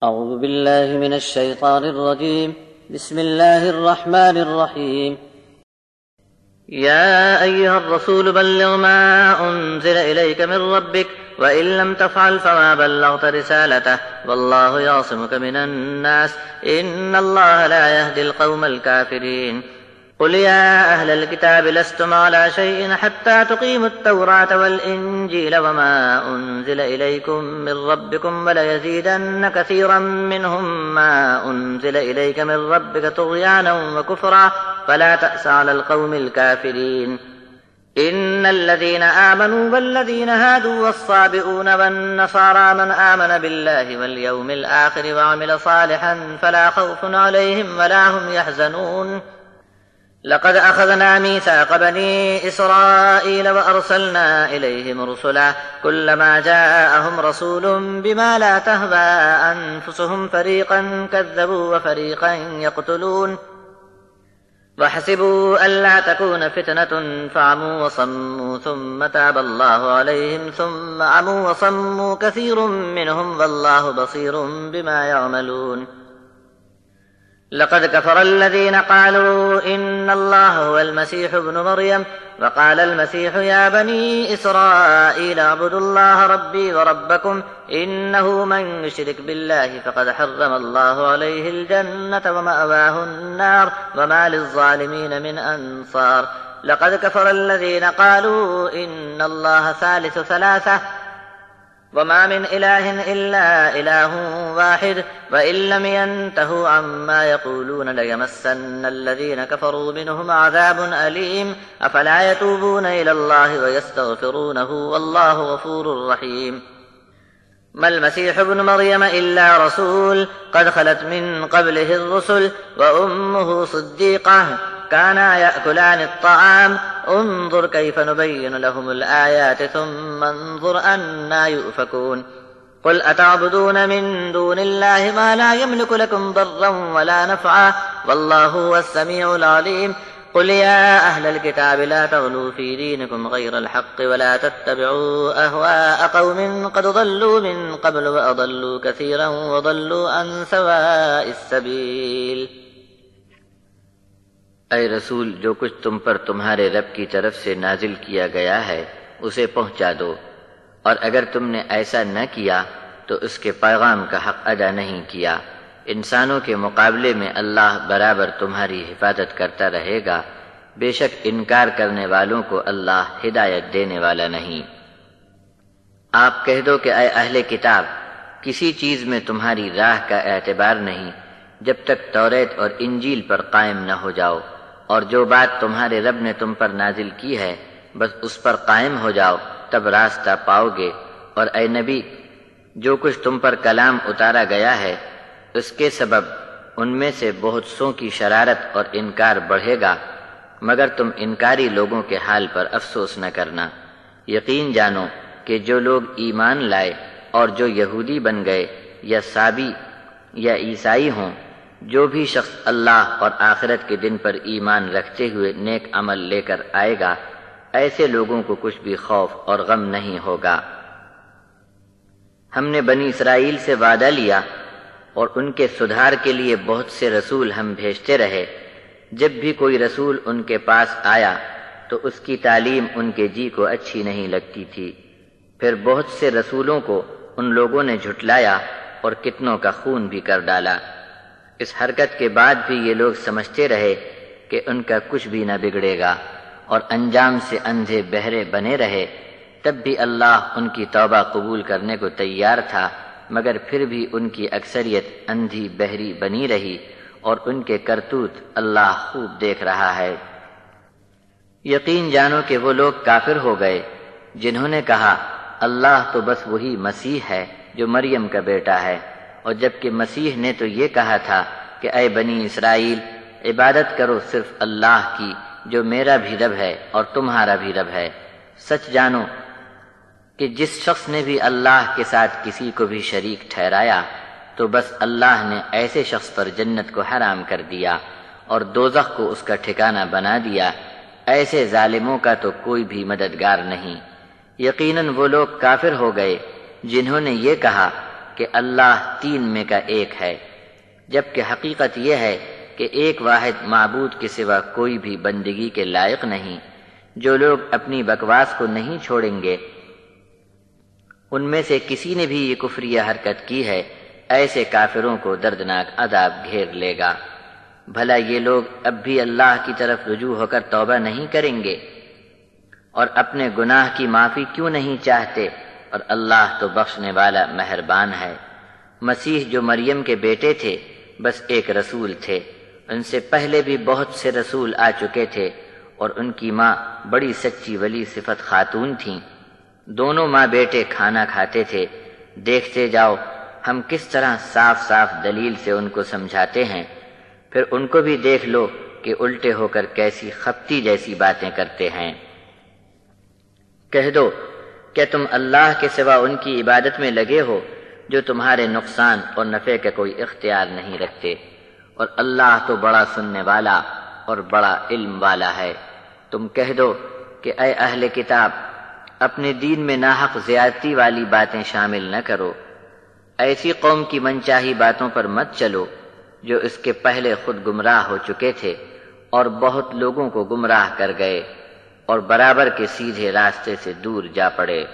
أعوذ بالله من الشيطان الرجيم. بسم الله الرحمن الرحيم. يا أيها الرسول بلغ ما أنزل إليك من ربك وإن لم تفعل فما بلغت رسالته والله يعصمك من الناس إن الله لا يهدي القوم الكافرين. قل يا أهل الكتاب لستم على شيء حتى تقيموا التوراة والإنجيل وما أنزل إليكم من ربكم وليزيدن كثيرا منهم ما أنزل إليك من ربك طغيانا وكفرا فلا تأس على القوم الكافرين. إن الذين آمنوا والذين هادوا والصابئون والنصارى من آمن بالله واليوم الآخر وعمل صالحا فلا خوف عليهم ولا هم يحزنون. لقد أخذنا ميثاق بني إسرائيل وأرسلنا إليهم رسلا كلما جاءهم رسول بما لا تهوى أنفسهم فريقا كذبوا وفريقا يقتلون وحسبوا ألا تكون فتنة فعموا وصموا ثم تاب الله عليهم ثم عموا وصموا كثير منهم والله بصير بما يعملون. لقد كفر الذين قالوا إن الله هو المسيح ابن مريم وقال المسيح يا بني إسرائيل اعبدوا الله ربي وربكم إنه من يشرك بالله فقد حرم الله عليه الجنة ومأواه النار وما للظالمين من أنصار. لقد كفر الذين قالوا إن الله ثالث ثلاثة وما من إله إلا إله واحد وإن لم ينتهوا عما يقولون ليمسن الذين كفروا منهم عذاب أليم. أفلا يتوبون إلى الله ويستغفرونه والله غفور رحيم. ما المسيح ابن مريم إلا رسول قد خلت من قبله الرسل وأمه صديقة كانا يأكلان الطعام انظر كيف نبين لهم الآيات ثم انظر أنا يؤفكون. قل أتعبدون من دون الله ما لا يملك لكم ضرا ولا نفعا والله هو السميع العليم. قل يا أهل الكتاب لا تغلوا في دينكم غير الحق ولا تتبعوا أهواء قوم قد ضلوا من قبل وأضلوا كثيرا وضلوا عن سواء السبيل. اے رسول، جو کچھ تم پر تمہارے رب کی طرف سے نازل کیا گیا ہے اسے پہنچا دو، اور اگر تم نے ایسا نہ کیا تو اس کے پیغام کا حق ادا نہیں کیا۔ انسانوں کے مقابلے میں اللہ برابر تمہاری حفاظت کرتا رہے گا، بے شک انکار کرنے والوں کو اللہ ہدایت دینے والا نہیں۔ آپ کہہ دو کہ اے اہل کتاب، کسی چیز میں تمہاری راہ کا اعتبار نہیں جب تک توریت اور انجیل پر قائم نہ ہو جاؤ، اور جو بات تمہارے رب نے تم پر نازل کی ہے بس اس پر قائم ہو جاؤ، تب راستہ پاؤ گے۔ اور اے نبی، جو کچھ تم پر کلام اتارا گیا ہے اس کے سبب ان میں سے بہت سوں کی شرارت اور انکار بڑھے گا، مگر تم انکاری لوگوں کے حال پر افسوس نہ کرنا۔ یقین جانو کہ جو لوگ ایمان لائے اور جو یہودی بن گئے یا سابی یا عیسائی ہوں، جو بھی شخص اللہ اور آخرت کے دن پر ایمان رکھتے ہوئے نیک عمل لے کر آئے گا، ایسے لوگوں کو کچھ بھی خوف اور غم نہیں ہوگا۔ ہم نے بنی اسرائیل سے وعدہ لیا اور ان کے سدھار کے لیے بہت سے رسول ہم بھیجتے رہے۔ جب بھی کوئی رسول ان کے پاس آیا تو اس کی تعلیم ان کے جی کو اچھی نہیں لگتی تھی، پھر بہت سے رسولوں کو ان لوگوں نے جھٹلایا اور کتنوں کا خون بھی کر ڈالا۔ اس حرکت کے بعد بھی یہ لوگ سمجھتے رہے کہ ان کا کچھ بھی نہ بگڑے گا اور انجام سے اندھے بہرے بنے رہے، تب بھی اللہ ان کی توبہ قبول کرنے کو تیار تھا، مگر پھر بھی ان کی اکثریت اندھی بہری بنی رہی اور ان کے کرتوت اللہ خوب دیکھ رہا ہے۔ یقین جانو کہ وہ لوگ کافر ہو گئے جنہوں نے کہا اللہ تو بس وہی مسیح ہے جو مریم کا بیٹا ہے، اور جبکہ مسیح نے تو یہ کہا تھا کہ اے بنی اسرائیل، عبادت کرو صرف اللہ کی جو میرا بھی رب ہے اور تمہارا بھی رب ہے۔ سچ جانو کہ جس شخص نے بھی اللہ کے ساتھ کسی کو بھی شریک ٹھہرایا تو بس اللہ نے ایسے شخص پر جنت کو حرام کر دیا اور دوزخ کو اس کا ٹھکانہ بنا دیا۔ ایسے ظالموں کا تو کوئی بھی مددگار نہیں۔ یقیناً وہ لوگ کافر ہو گئے جنہوں نے یہ کہا کہ اللہ تین میں کا ایک ہے، جبکہ حقیقت یہ ہے کہ ایک واحد معبود کے سوا کوئی بھی بندگی کے لائق نہیں۔ جو لوگ اپنی بکواس کو نہیں چھوڑیں گے، ان میں سے کسی نے بھی یہ کفریہ حرکت کی ہے، ایسے کافروں کو دردناک عذاب گھیر لے گا۔ بھلا یہ لوگ اب بھی اللہ کی طرف رجوع ہو کر توبہ نہیں کریں گے اور اپنے گناہ کی معافی کیوں نہیں چاہتے؟ اور اللہ تو بخشنے والا مہربان ہے۔ مسیح جو مریم کے بیٹے تھے بس ایک رسول تھے، ان سے پہلے بھی بہت سے رسول آ چکے تھے، اور ان کی ماں بڑی سچی ولی صفت خاتون تھیں۔ دونوں ماں بیٹے کھانا کھاتے تھے۔ دیکھتے جاؤ ہم کس طرح صاف صاف دلیل سے ان کو سمجھاتے ہیں، پھر ان کو بھی دیکھ لو کہ الٹے ہو کر کیسی خپتی جیسی باتیں کرتے ہیں۔ کہہ دو، کیا تم اللہ کے سوا ان کی عبادت میں لگے ہو جو تمہارے نقصان اور نفع کا کوئی اختیار نہیں رکھتے؟ اور اللہ تو بڑا سننے والا اور بڑا علم والا ہے۔ تم کہہ دو کہ اے اہل کتاب، اپنے دین میں ناحق زیادتی والی باتیں شامل نہ کرو، ایسی قوم کی منچاہی باتوں پر مت چلو جو اس کے پہلے خود گمراہ ہو چکے تھے اور بہت لوگوں کو گمراہ کر گئے اور برابر کے سیدھے راستے سے دور جا پڑے۔